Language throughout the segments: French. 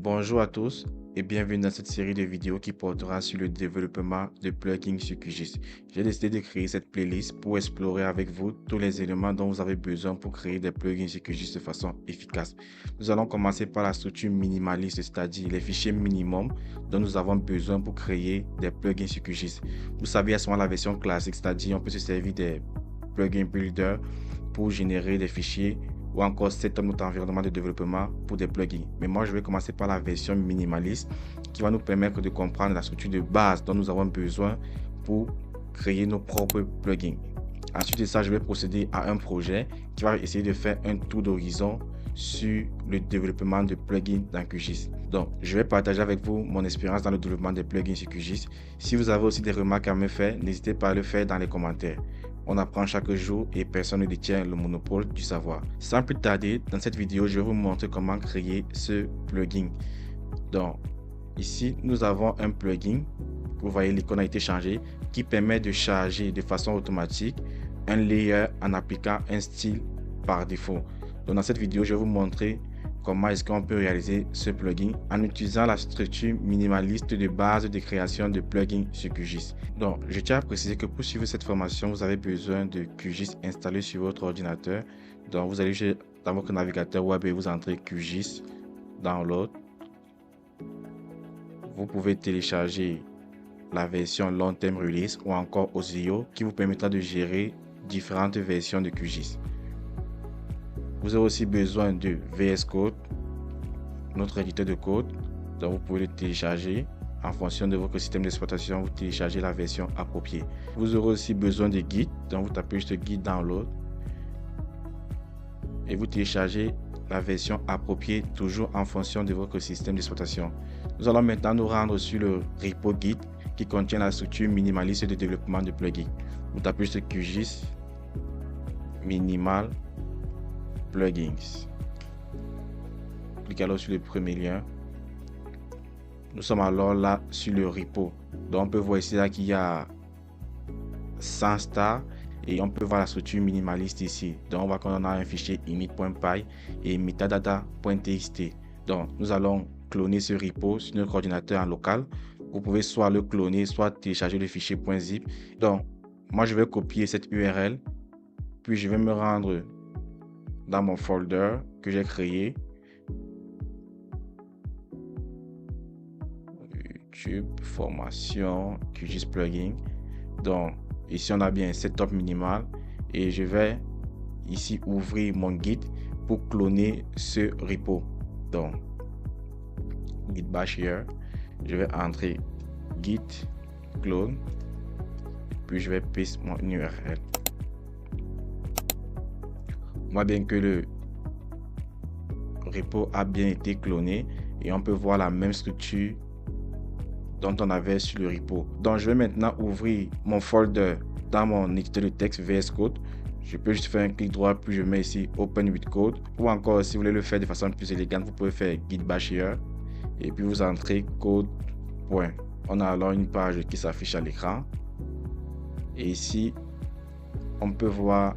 Bonjour à tous et bienvenue dans cette série de vidéos qui portera sur le développement de plugins sur QGIS. J'ai décidé de créer cette playlist pour explorer avec vous tous les éléments dont vous avez besoin pour créer des plugins sur QGIS de façon efficace. Nous allons commencer par la structure minimaliste, c'est-à-dire les fichiers minimum dont nous avons besoin pour créer des plugins sur QGIS. Vous savez, à ce moment la version classique, c'est-à-dire on peut se servir des plugins builder pour générer des fichiers ou encore setup notre environnement de développement pour des plugins. Mais moi, je vais commencer par la version minimaliste qui va nous permettre de comprendre la structure de base dont nous avons besoin pour créer nos propres plugins. Ensuite de ça, je vais procéder à un projet qui va essayer de faire un tour d'horizon sur le développement de plugins dans QGIS. Donc, je vais partager avec vous mon expérience dans le développement des plugins sur QGIS. Si vous avez aussi des remarques à me faire, n'hésitez pas à le faire dans les commentaires. On apprend chaque jour et personne ne détient le monopole du savoir. Sans plus tarder, dans cette vidéo, je vais vous montrer comment créer ce plugin. Donc, ici, nous avons un plugin. Vous voyez, l'icône a été changée qui permet de charger de façon automatique un layer en appliquant un style par défaut. Donc, dans cette vidéo, je vais vous montrer comment est-ce qu'on peut réaliser ce plugin en utilisant la structure minimaliste de base de création de plugins sur QGIS. Donc, je tiens à préciser que pour suivre cette formation, vous avez besoin de QGIS installé sur votre ordinateur. Donc, vous allez dans votre navigateur web et vous entrez QGIS Download. Vous pouvez télécharger la version Long Term Release ou encore OSIO qui vous permettra de gérer différentes versions de QGIS. Vous avez aussi besoin de VS Code, notre éditeur de code. Donc vous pouvez le télécharger. En fonction de votre système d'exploitation, vous téléchargez la version appropriée. Vous aurez aussi besoin de Git. Donc vous tapez juste Git Download. Et vous téléchargez la version appropriée, toujours en fonction de votre système d'exploitation. Nous allons maintenant nous rendre sur le repo Git qui contient la structure minimaliste de développement de plugins. Vous tapez juste QGIS Minimal Plugins. Cliquez alors sur le premier lien. Nous sommes alors là sur le repo. Donc on peut voir ici qu'il y a 100 stars et on peut voir la structure minimaliste ici. Donc on voit qu'on a un fichier init.py et metadata.txt. Donc nous allons cloner ce repo sur notre ordinateur en local. Vous pouvez soit le cloner, soit télécharger le fichier .zip. Donc moi je vais copier cette URL, puis je vais me rendre dans mon folder que j'ai créé, YouTube formation QGIS plugin. Donc ici on a bien un setup minimal et je vais ici ouvrir mon Git pour cloner ce repo. Donc git bash here, je vais entrer git clone puis je vais paste mon URL. On voit bien que le repo a bien été cloné et on peut voir la même structure dont on avait sur le repo. Donc je vais maintenant ouvrir mon folder dans mon éditeur de texte VS Code. Je peux juste faire un clic droit puis je mets ici Open with Code, ou encore si vous voulez le faire de façon plus élégante, vous pouvez faire git bash here et puis vous entrez code. On a alors une page qui s'affiche à l'écran et ici on peut voir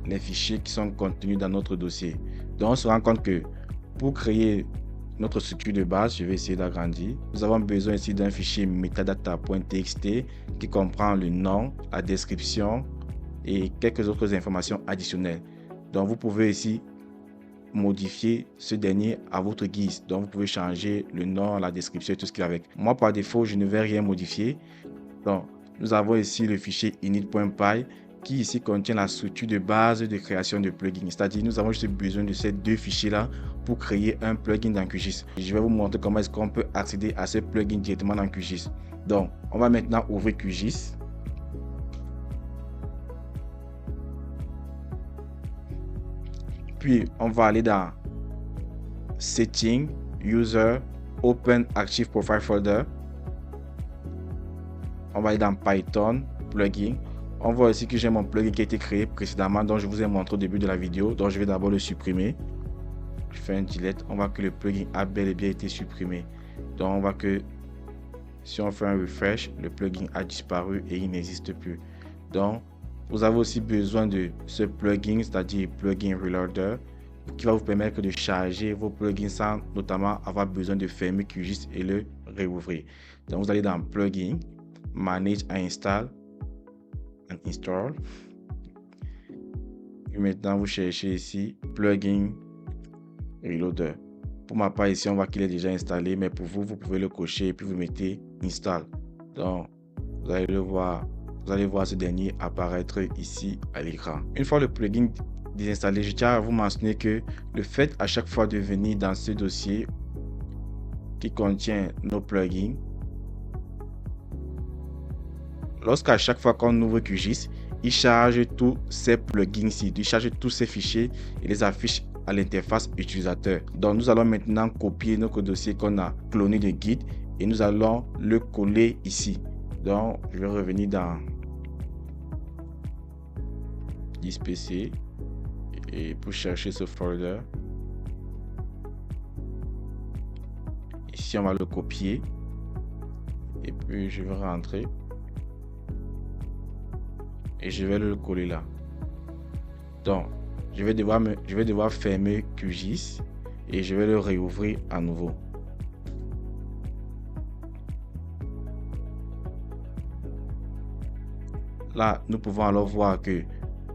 les fichiers qui sont contenus dans notre dossier. Donc on se rend compte que pour créer notre structure de base, je vais essayer d'agrandir. Nous avons besoin ici d'un fichier metadata.txt qui comprend le nom, la description et quelques autres informations additionnelles. Donc vous pouvez ici modifier ce dernier à votre guise. Donc vous pouvez changer le nom, la description et tout ce qui va avec. Moi par défaut, je ne vais rien modifier. Donc nous avons ici le fichier init.py qui ici contient la structure de base de création de plugins. C'est-à-dire nous avons juste besoin de ces deux fichiers-là pour créer un plugin dans QGIS. Je vais vous montrer comment est-ce qu'on peut accéder à ce plugin directement dans QGIS. Donc, on va maintenant ouvrir QGIS. Puis, on va aller dans Setting, User, Open Active Profile Folder. On va aller dans Python, Plugin. On voit ici que j'ai mon plugin qui a été créé précédemment, dont je vous ai montré au début de la vidéo. Donc je vais d'abord le supprimer. Je fais un delete. On voit que le plugin a bel et bien été supprimé. Donc on voit que si on fait un refresh, le plugin a disparu et il n'existe plus. Donc vous avez aussi besoin de ce plugin, c'est-à-dire plugin reloader, qui va vous permettre de charger vos plugins sans notamment avoir besoin de fermer QGIS et le réouvrir. Donc vous allez dans Plugin, Manage and Install. Et maintenant vous cherchez ici Plugin Reloader. Pour ma part ici on voit qu'il est déjà installé, mais pour vous, vous pouvez le cocher et puis vous mettez Install. Donc vous allez voir ce dernier apparaître ici à l'écran. Une fois le plugin désinstallé, je tiens à vous mentionner que le fait à chaque fois de venir dans ce dossier qui contient nos plugins, lorsqu'à chaque fois qu'on ouvre QGIS, il charge tous ces plugins-ci, il charge tous ces fichiers et les affiche à l'interface utilisateur. Donc nous allons maintenant copier notre dossier qu'on a cloné de guide et nous allons le coller ici. Donc je vais revenir dans PC et pour chercher ce folder. Ici on va le copier et puis je vais rentrer et je vais le coller là. Donc je vais devoir fermer QGIS et je vais le réouvrir à nouveau. Là nous pouvons alors voir que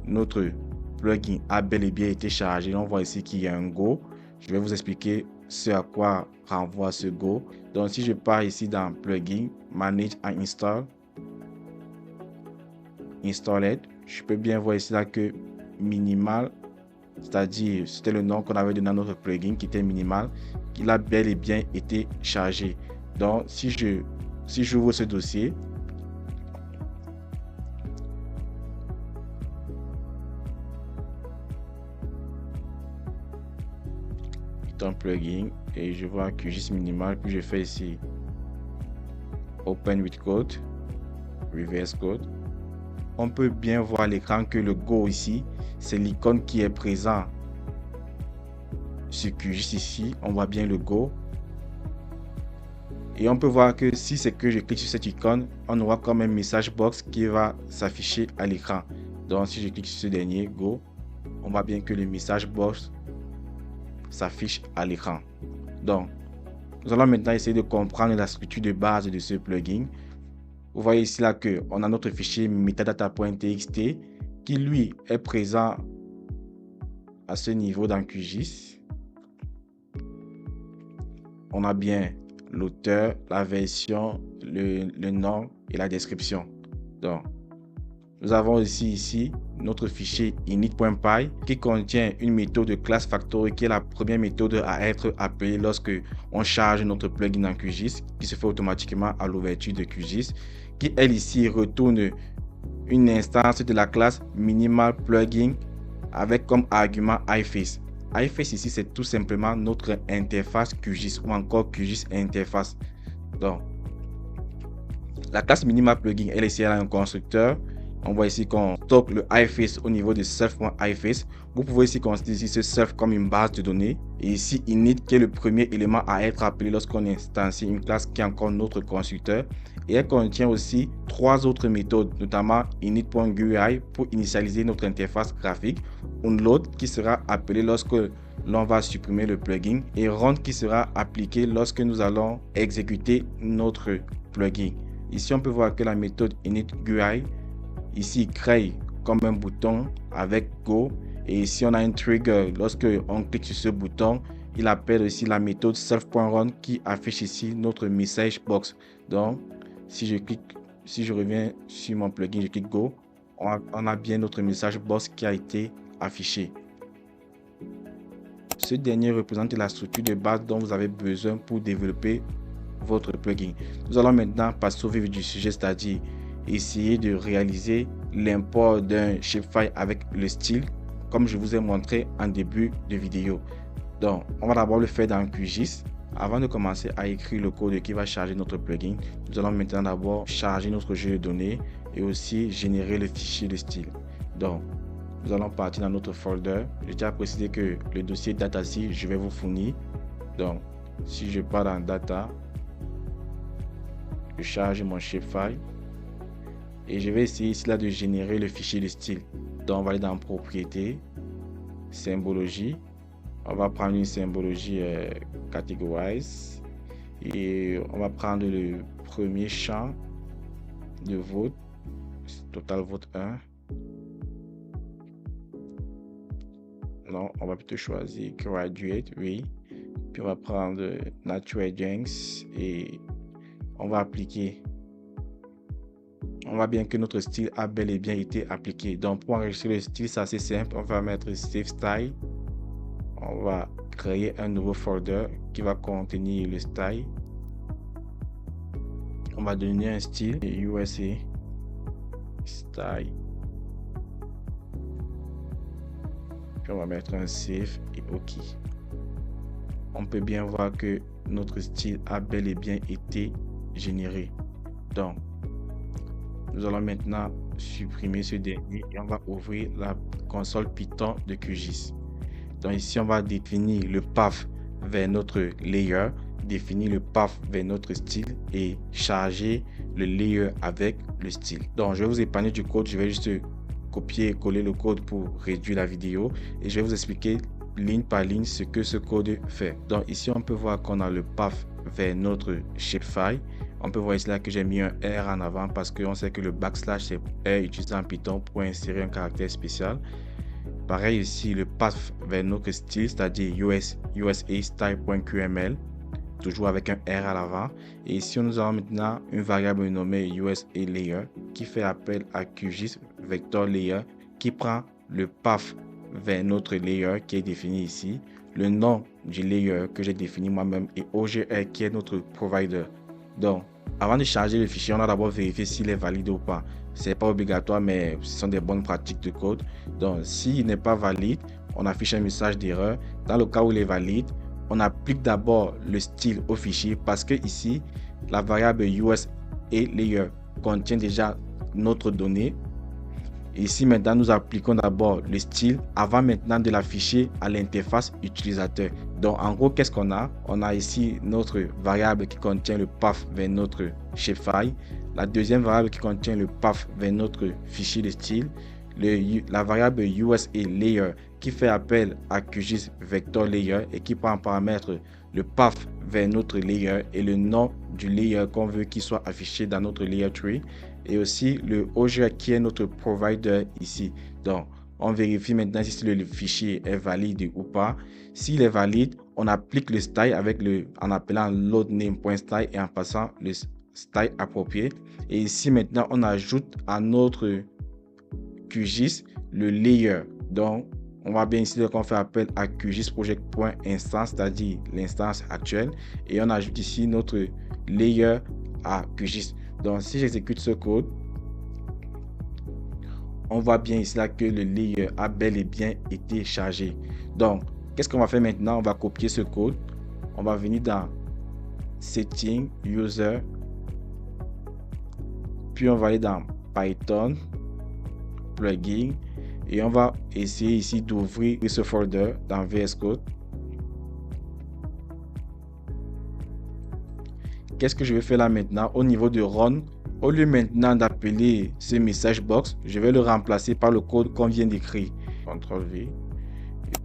notre plugin a bel et bien été chargé. On voit ici qu'il y a un Go. Je vais vous expliquer ce à quoi renvoie ce Go. Donc si je pars ici dans Plugin, Manage and Install, Installed, je peux bien voir ici là que minimal, c'est-à-dire c'était le nom qu'on avait donné à notre plugin qui était minimal, qu'il a bel et bien été chargé. Donc si j'ouvre ce dossier, un plugin et je vois QGIS minimal, puis je fais ici Open with Code, Reverse Code. On peut bien voir à l'écran que le Go ici, c'est l'icône qui est présent sur QGIS ici. On voit bien le Go. Et on peut voir que si c'est que je clique sur cette icône, on aura comme un message box qui va s'afficher à l'écran. Donc si je clique sur ce dernier, Go, on voit bien que le message box s'affiche à l'écran. Donc nous allons maintenant essayer de comprendre la structure de base de ce plugin. Vous voyez ici là que on a notre fichier metadata.txt qui lui est présent à ce niveau dans QGIS. On a bien l'auteur, la version, le nom et la description. Donc nous avons aussi ici notre fichier init.py qui contient une méthode de class factory qui est la première méthode à être appelée lorsque on charge notre plugin dans QGIS, qui se fait automatiquement à l'ouverture de QGIS, qui elle ici retourne une instance de la classe minimal plugin avec comme argument iFace. iFace ici c'est tout simplement notre interface QGIS ou encore QGIS interface. Donc la classe minimal plugin elle ici elle a un constructeur. On voit ici qu'on stocke le iFace au niveau de self.iFace. Vous pouvez ici considérer ici ce self comme une base de données. Et ici init qui est le premier élément à être appelé lorsqu'on instancie une classe qui est encore notre constructeur. Et elle contient aussi trois autres méthodes, notamment init.gui pour initialiser notre interface graphique, onload qui sera appelé lorsque l'on va supprimer le plugin et run qui sera appliqué lorsque nous allons exécuter notre plugin. Ici on peut voir que la méthode init.gui ici crée comme un bouton avec Go et ici on a un trigger. Lorsque on clique sur ce bouton, il appelle aussi la méthode self.run qui affiche ici notre message box. Donc si je reviens sur mon plugin, je clique Go, on a bien notre message box qui a été affiché. Ce dernier représente la structure de base dont vous avez besoin pour développer votre plugin. Nous allons maintenant passer au vif du sujet, c'est-à-dire essayer de réaliser l'import d'un shapefile avec le style comme je vous ai montré en début de vidéo. Donc on va d'abord le faire dans QGIS. Avant de commencer à écrire le code qui va charger notre plugin, nous allons maintenant d'abord charger notre jeu de données et aussi générer le fichier de style. Donc nous allons partir dans notre folder. Je tiens à préciser que le dossier data-ci je vais vous fournir. Donc si je pars dans data, je charge mon shapefile et je vais essayer ici là de générer le fichier de style. Donc on va aller dans propriétés, symbologie On va prendre une symbologie categorize et on va prendre le premier champ de vote, total vote 1. Non, on va plutôt choisir graduate, oui. Puis on va prendre natural ranks et on va appliquer. On voit bien que notre style a bel et bien été appliqué. Donc pour enregistrer le style, c'est assez simple. On va mettre Save Style. On va créer un nouveau folder qui va contenir le style. On va donner un style USA Style. Puis on va mettre un Save et OK. On peut bien voir que notre style a bel et bien été généré. Donc, nous allons maintenant supprimer ce dernier et on va ouvrir la console Python de QGIS. Donc ici, on va définir le path vers notre layer, définir le path vers notre style et charger le layer avec le style. Donc je vais vous épargner du code, je vais juste copier et coller le code pour réduire la vidéo et je vais vous expliquer ligne par ligne ce que ce code fait. Donc ici, on peut voir qu'on a le path vers notre shapefile. On peut voir ici là que j'ai mis un R en avant parce qu'on sait que le backslash c'est R utilisé en Python pour insérer un caractère spécial. Pareil ici, le path vers notre style, c'est-à-dire USA style.qml, toujours avec un R à l'avant. Et ici, nous avons maintenant une variable nommée USA layer qui fait appel à QGIS vector layer qui prend le path vers notre layer qui est défini ici, le nom du layer que j'ai défini moi-même et OGR qui est notre provider. Donc, avant de charger le fichier, on a d'abord vérifié s'il est valide ou pas. C'est pas obligatoire, mais ce sont des bonnes pratiques de code. Donc, s'il n'est pas valide, on affiche un message d'erreur. Dans le cas où il est valide, on applique d'abord le style au fichier parce que ici, la variable US et layer contient déjà notre donnée. Ici, maintenant, nous appliquons d'abord le style avant maintenant de l'afficher à l'interface utilisateur. Donc, en gros, qu'est-ce qu'on a? On a ici notre variable qui contient le path vers notre shapefile. La deuxième variable qui contient le path vers notre fichier de style. La variable USA layer qui fait appel à QGIS vector layer et qui prend en paramètre le path vers notre layer et le nom du layer qu'on veut qu'il soit affiché dans notre layer tree. Et aussi le OGR qui est notre provider ici. Donc, on vérifie maintenant si le fichier est valide ou pas. S'il est valide, on applique le style en appelant loadName.style et en passant le style approprié. Et ici maintenant, on ajoute à notre QGIS le layer. Donc, on va bien ici qu'on fait appel à QGIS project.instance, c'est-à-dire l'instance actuelle. Et on ajoute ici notre layer à QGIS. Donc, si j'exécute ce code, on voit bien ici là que le layer a bel et bien été chargé. Donc, qu'est-ce qu'on va faire maintenant? On va copier ce code. On va venir dans Setting, User. Puis, on va aller dans Python, Plugin. Et on va essayer ici d'ouvrir ce folder dans VS Code. Qu'est-ce que je vais faire là maintenant au niveau de run? Au lieu maintenant d'appeler ce message box, je vais le remplacer par le code qu'on vient d'écrire. CTRL V. Et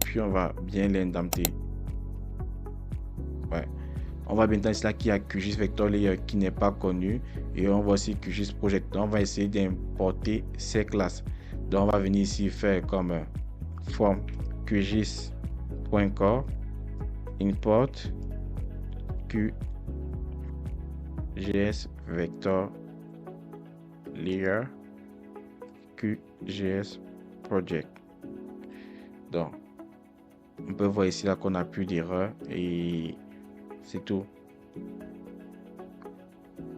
puis on va bien l'indenter. Ouais. On va maintenant ici là qu'il y a QGIS vector layer qui n'est pas connu. Et on va aussi QGIS project. On va essayer d'importer ces classes. Donc on va venir ici faire comme from QGIS.core import QGIS vector layer QGIS project. Donc on peut voir ici là qu'on n'a plus d'erreur et c'est tout.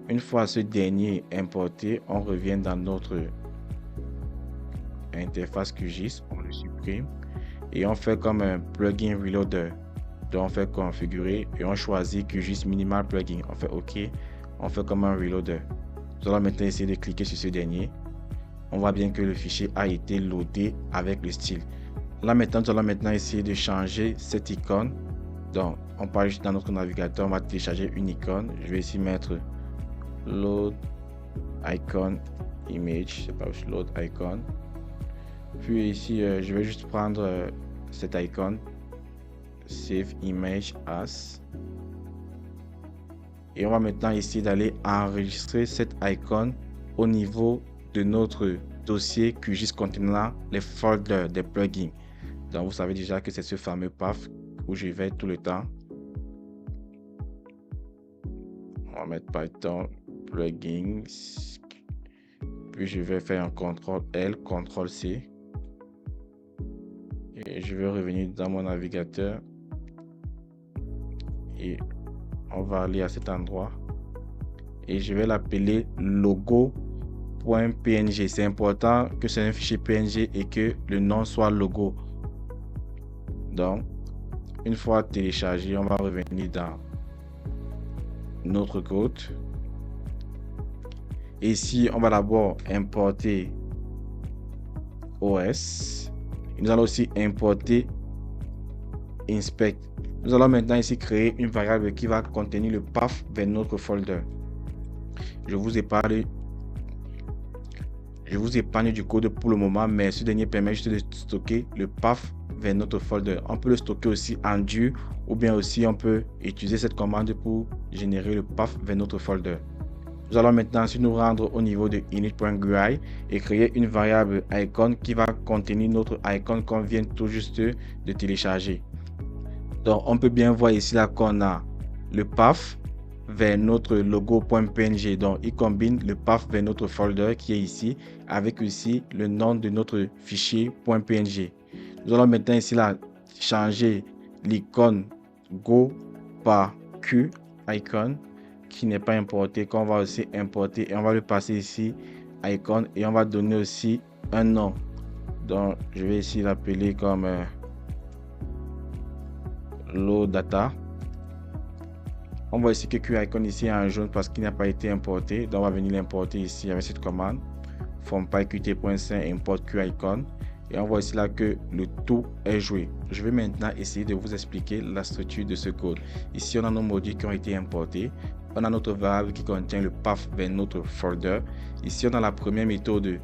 Une fois ce dernier importé, on revient dans notre interface QGIS, on le supprime et on fait comme un plugin reloader. Donc on fait configurer et on choisit QGIS minimal plugin. On fait OK, on fait comme un reloader. Nous allons maintenant essayer de cliquer sur ce dernier. On voit bien que le fichier a été loadé avec le style. Là maintenant, nous allons maintenant essayer de changer cette icône. Donc on part juste dans notre navigateur, on va télécharger une icône. Je vais ici mettre load icon image, c'est pas load icon. Puis ici, je vais juste prendre cette icône Save Image As. Et on va maintenant essayer d'aller enregistrer cette icône au niveau de notre dossier QGIS contenant les folders des plugins. Donc vous savez déjà que c'est ce fameux path où je vais tout le temps. On va mettre Python plugins. Puis je vais faire un CTRL L, CTRL C. Et je vais revenir dans mon navigateur. Et on va aller à cet endroit. Et je vais l'appeler logo.png. C'est important que c'est un fichier PNG et que le nom soit logo. Donc, une fois téléchargé, on va revenir dans notre code. Et ici, on va d'abord importer OS. Nous allons aussi importer inspect. Nous allons maintenant ici créer une variable qui va contenir le path vers notre folder. Je vous épargne du code pour le moment, mais ce dernier permet juste de stocker le path vers notre folder. On peut le stocker aussi en dur ou bien aussi on peut utiliser cette commande pour générer le path vers notre folder. Nous allons maintenant nous rendre au niveau de init.gui et créer une variable icon qui va contenir notre icône qu'on vient tout juste de télécharger. Donc on peut bien voir ici là qu'on a le path vers notre logo.png. Donc il combine le path vers notre folder qui est ici avec aussi le nom de notre fichier .png. Nous allons maintenant ici là changer l'icône go par q icon qui n'est pas importé, qu'on va aussi importer, et on va le passer ici icon et on va donner aussi un nom. Donc je vais ici l'appeler comme low data. On voit ici que QIcon ici est en jaune parce qu'il n'a pas été importé. Donc on va venir l'importer ici avec cette commande from pyqt.5 import QIcon. Et on voit ici là que le tout est joué. Je vais maintenant essayer de vous expliquer la structure de ce code. Ici on a nos modules qui ont été importés. On a notre variable qui contient le path vers notre folder. Ici on a la première méthode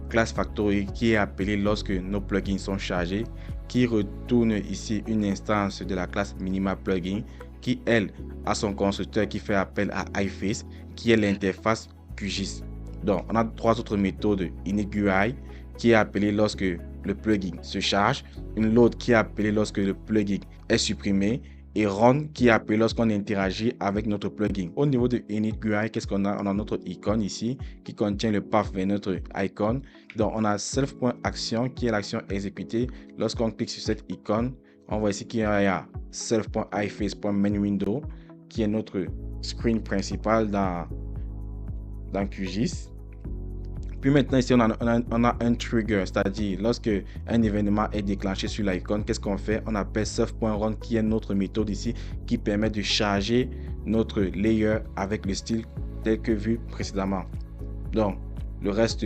class factory qui est appelée lorsque nos plugins sont chargés, qui retourne ici une instance de la classe minima plugin qui elle a son constructeur qui fait appel à iFace qui est l'interface QGIS. Donc on a trois autres méthodes initGUI qui est appelée lorsque le plugin se charge, une load qui est appelée lorsque le plugin est supprimé et run qui est appelé lorsqu'on interagit avec notre plugin. Au niveau de initGUI, qu'est-ce qu'on a? On a notre icône ici qui contient le path vers notre icône. Donc on a self.action qui est l'action exécutée lorsqu'on clique sur cette icône. On voit ici qu'il y a self.iface.mainWindow qui est notre screen principal dans QGIS. Puis maintenant ici on a un trigger, c'est-à-dire lorsque un événement est déclenché sur l'icône, qu'est-ce qu'on fait? On appelle self.run qui est notre méthode ici qui permet de charger notre layer avec le style tel que vu précédemment. Donc le reste,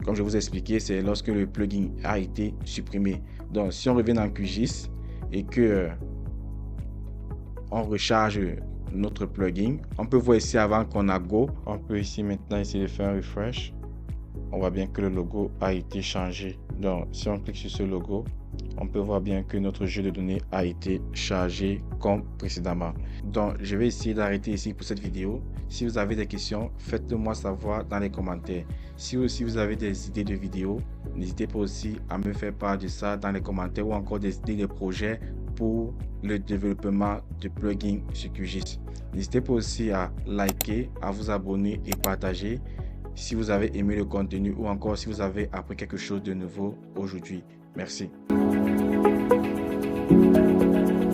comme je vous ai expliqué, c'est lorsque le plugin a été supprimé. Donc si on revient dans QGIS et que on recharge notre plugin, on peut voir ici avant qu'on a go, on peut ici maintenant essayer de faire un refresh. On voit bien que le logo a été changé. Donc si on clique sur ce logo, on peut voir bien que notre jeu de données a été chargé comme précédemment. Donc je vais essayer d'arrêter ici pour cette vidéo. Si vous avez des questions, faites-le moi savoir dans les commentaires. Si aussi vous avez des idées de vidéos, n'hésitez pas aussi à me faire part de ça dans les commentaires ou encore des idées de projets pour le développement de plugins sur QGIS. N'hésitez pas aussi à liker, à vous abonner et partager si vous avez aimé le contenu ou encore si vous avez appris quelque chose de nouveau aujourd'hui. Merci.